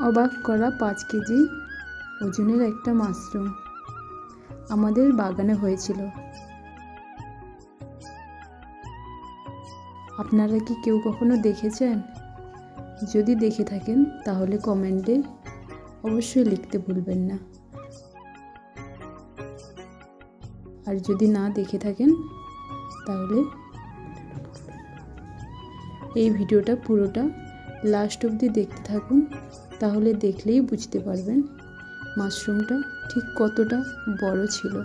অবাক করা 5 কেজি ওজনের একটা মাশরুম আমাদের বাগানে হয়েছিল। আপনারা কি কেউ কখনো দেখেছেন? যদি দেখে থাকেন তাহলে কমেন্টে অবশ্যই লিখতে ভুলবেন না। আর যদি না দেখে থাকেন তাহলে এই ভিডিওটা পুরোটা লাস্ট অবধি দেখতে থাকুন, তাহলে দেখলেই বুঝতে পারবেন মাশরুমটা ঠিক কতটা বড় ছিল।